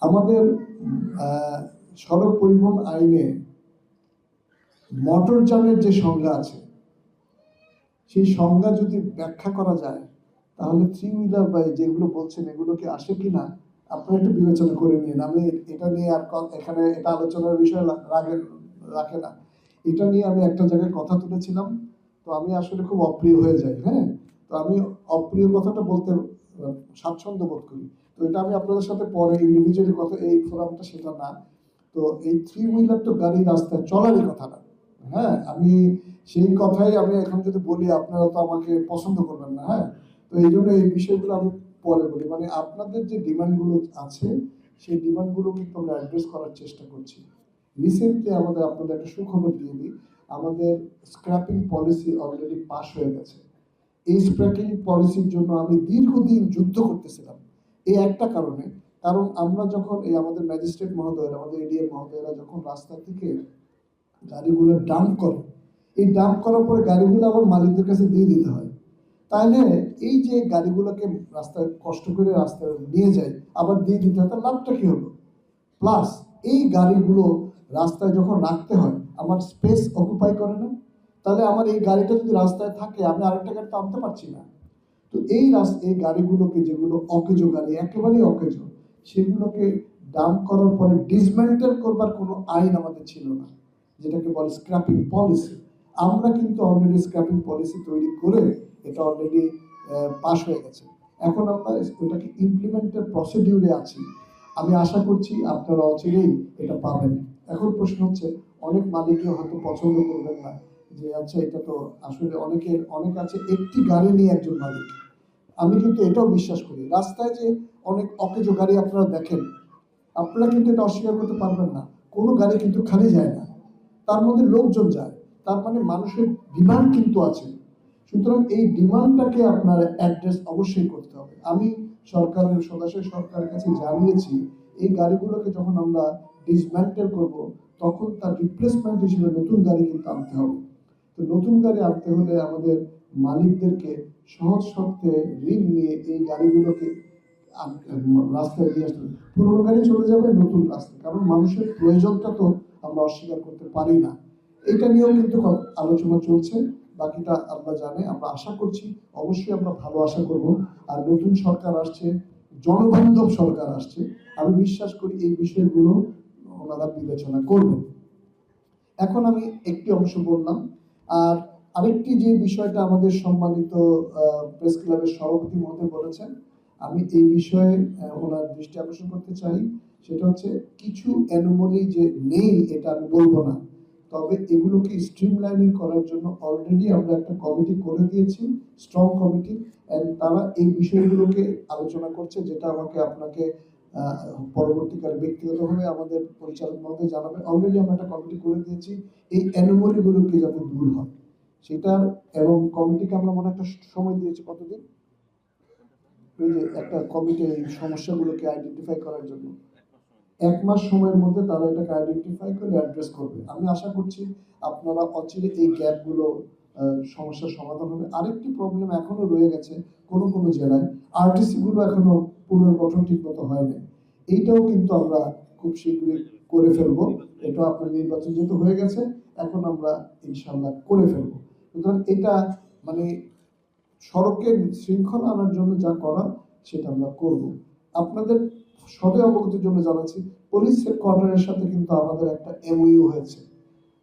আমাদের সড়ক পরিবহন আইনে মোটরযানের যে সংজ্ঞা আছে সেই সংজ্ঞা যদি ব্যাখ্যা করা যায় তাহলে থ্রি হুইলার বা যেগুলো বলছেন এগুলো কি আসে কিনা আপনারা একটু বিবেচনা করে নিন। আমি এটা নিয়ে আর এখানে এটা আলোচনার বিষয় রাখে না। এটা নিয়ে আমি একটা জায়গায় কথা তুলেছিলাম, তো আমি আসলে খুব অপ্রিয় হয়ে যাই। হ্যাঁ, তো আমি অপ্রিয় কথাটা বলতে স্বাচ্ছন্দ্য বোধ করি। তো এটা আমি আপনাদের সাথে পরে ইন্ডিভিজুয়ালি কথা, এই ফোরামটা সেটা না। তো এই থ্রি হুইলার তো গাড়ি রাস্তায় চলারই কথা না। হ্যাঁ, আমি সেই কথাই আমি এখন যদি বলি আপনারা তো আমাকে পছন্দ করবেন না। হ্যাঁ, তো এই জন্য এই বিষয়গুলো আমি পরে বলি। মানে আপনাদের যে ডিমান্ডগুলো আছে সেই ডিমান্ডগুলো কিন্তু আমরা অ্যাড্রেস করার চেষ্টা করছি। রিসেন্টলি আপনাদের একটা সুখবর দিয়ে দিই, আমাদের স্ক্র্যাপিং পলিসি অলরেডি পাস হয়ে গেছে। এই স্ক্র্যাপিং পলিসির জন্য আমি দীর্ঘদিন যুদ্ধ করতেছিলাম এই একটা কারণে, কারণ আমরা যখন এই আমাদের ম্যাজিস্ট্রেট মহোদয়রা, আমাদের এডিএম মহোদয়রা যখন রাস্তা থেকে গাড়িগুলো ডাম্প করে, এই ডাম্প করার পরে গাড়িগুলো আবার মালিকদের কাছে দিয়ে দিতে হয়। তাহলে এই যে গাড়িগুলোকে রাস্তায় কষ্ট করে রাস্তায় নিয়ে যায় আবার দিয়ে দিতে হয়, তার লাভটা কি হলো? প্লাস এই গাড়িগুলো রাস্তায় যখন রাখতে হয় আমার স্পেস অকুপাই করে না। তাহলে আমার এই গাড়িটা যদি রাস্তায় থাকে আমি আরেকটা গাড়ি তো আনতে পারছি না। তো এই গাড়িগুলোকে, যেগুলো অকেজো গাড়ি, একেবারেই অকেজো, সেগুলোকে ডাম্প করার পরে ডিসমেন্টেল করবার কোনো আইন আমাদের ছিল না, যেটাকে বলে স্ক্র্যাপিং পলিসি। আমরা কিন্তু অলরেডি স্ক্র্যাপিং পলিসি তৈরি করে এটা অলরেডি পাস হয়ে গেছে। এখন আমরা ওটাকে ইমপ্লিমেন্টের প্রসিডিউরে আছি। আমি আশা করছি আপনারা অচিরেই এটা পাবেন। এখন প্রশ্ন হচ্ছে, অনেক মালিকই হয়তো পছন্দ করবেন না যে আচ্ছা এটা তো আসলে অনেক আছে একটি গাড়ি নিয়ে একজন মালিক। আমি কিন্তু এটাও বিশ্বাস করি, রাস্তায় যে অনেক অকেজো গাড়ি আপনারা দেখেন, আপনারা কিন্তু এটা অস্বীকার করতে পারবেন না, কোনো গাড়ি কিন্তু খালি যায় না, তার মধ্যে লোকজন যায়। তার মানে মানুষের ডিমান্ড কিন্তু আছে। সুতরাং এই ডিমান্ডটাকে আপনার অ্যাড্রেস অবশ্যই করতে হবে। আমি সরাসরি সরকারের কাছে জানিয়েছি এই গাড়িগুলোকে যখন আমরা ডিসম্যান্টেল করব তখন তার রিপ্লেসমেন্ট হিসেবে নতুন গাড়ি কিন্তু আনতে হবে। তো নতুন গাড়ি আনতে হলে আমাদের মালিকদেরকে সহজ শর্তে ঋণ নিয়ে এই গাড়িগুলোকে রাস্তায় নিয়ে আসতে হবে। পুরোনো গাড়ি চলে যাবে নতুন রাস্তায়, কারণ মানুষের প্রয়োজনটা তো আমরা অস্বীকার করতে পারি না। এটা নিয়েও কিন্তু আলোচনা চলছে, বাকিটা আমরা জানি। আমরা আশা করছি, অবশ্যই আমরা ভালো আশা করব। আর নতুন সরকার আসছে, জনবান্ধব সরকার আসছে, আমি বিশ্বাস করি এই বিষয়গুলো ওনারা বিবেচনা করবেন। এখন আমি একটি অংশ বললাম, আর আরেকটি যে বিষয়টা আমাদের সম্মানিত প্রেস ক্লাবের সভাপতি মহোদয় বলেছেন, আমি এই বিষয়ে ওনার দৃষ্টি আকর্ষণ করতে চাই। সেটা হচ্ছে, কিছু অ্যানোমালি যে নেই এটা আমি বলবো না, তবে এগুলোকে স্ট্রিমলাইনিং করার জন্য অলরেডি আমরা একটা কমিটি করে দিয়েছি, স্ট্রং কমিটি, তারা এই বিষয়গুলোকে আলোচনা করছে, যেটা আপনাকে পরবর্তীকালে ব্যক্তিগতভাবে আমাদের পরিচালক মহোদয় জানাবে। অলরেডি আমরা একটা কমিটি করে দিয়েছি এই অ্যানোমালিগুলোকে যাতে দূর হয় সেটার, এবং কমিটিকে আমরা মনে একটা সময় দিয়েছি, কতদিন, ওই যে একটা কমিটি এই সমস্যাগুলোকে আইডেন্টিফাই করার জন্য 1 মাস সময়ের মধ্যে তারা এটাকে আইডেন্টিফাই করে অ্যাড্রেস করবে। আমি আশা করছি আপনারা অচিরে এই গ্যাপগুলো সমস্যার সমাধান হবে। আরেকটি প্রবলেম এখনো রয়ে গেছে কোনো জেলায়, আরটিসি গুলো এখনো পুনর্গঠন ঠিক মতো হয়নি। এইটাও কিন্তু আমরা খুব শীঘ্রই করে ফেলবো। এটা আপনার নির্বাচন যেহেতু হয়ে গেছে, এখন আমরা ইনশাল্লাহ করে ফেলবো। সুতরাং এটা মানে সড়কের শৃঙ্খলা আনার জন্য যা করা সেটা আমরা করব। আপনাদের সবে অবগতির জন্য জানাচ্ছি, পুলিশ হেডকোয়ার্টারের সাথে কিন্তু আমাদের একটা এমওইউ হয়েছে,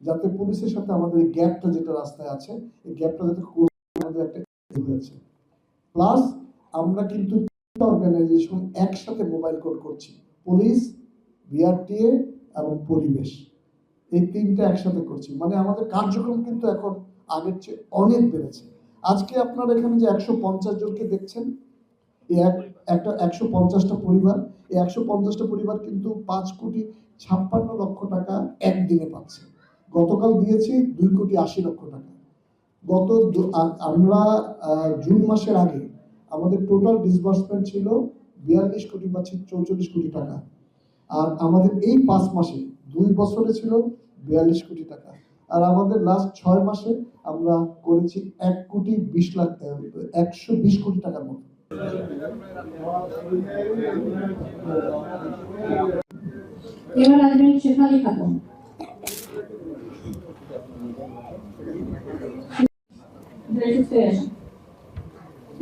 যাতে পুলিশের সাথে আমাদের এই গ্যাপটা যেটা রাস্তায় আছে এই গ্যাপটা যাতে আমাদের একটা হয়েছে। প্লাস আমরা কিন্তু অর্গানাইজেশন একসাথে মোবাইল কোড করছি, পুলিশ, বিআরটিএ এবং পরিবেশ, এই তিনটা একসাথে করছি। মানে আমাদের কার্যক্রম কিন্তু এখন আগের চেয়ে অনেক বেড়েছে। আজকে আপনারা এখানে যে 150 জনকে দেখছেন, একটা 150টা পরিবার, এই 150টা পরিবার কিন্তু 5,56,00,000 টাকা একদিনে পাচ্ছে। গতকাল দিয়েছি 2,80,00,000 টাকা। আমরা জুন মাসের আগে আমাদের টোটাল ডিসবার্সমেন্ট ছিল 42 কোটি বা 44 কোটি টাকা, আর আমাদের এই 5 মাসে 2 বছরে ছিল 42 কোটি টাকা, আর আমাদের লাস্ট 6 মাসে আমরা করেছি 1,20,00,000 টাকার মতো। এবার আসবেন শেফালি খাতুন।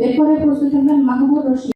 এরপরে প্রস্তুত হবেন মাহবুব রশিদ।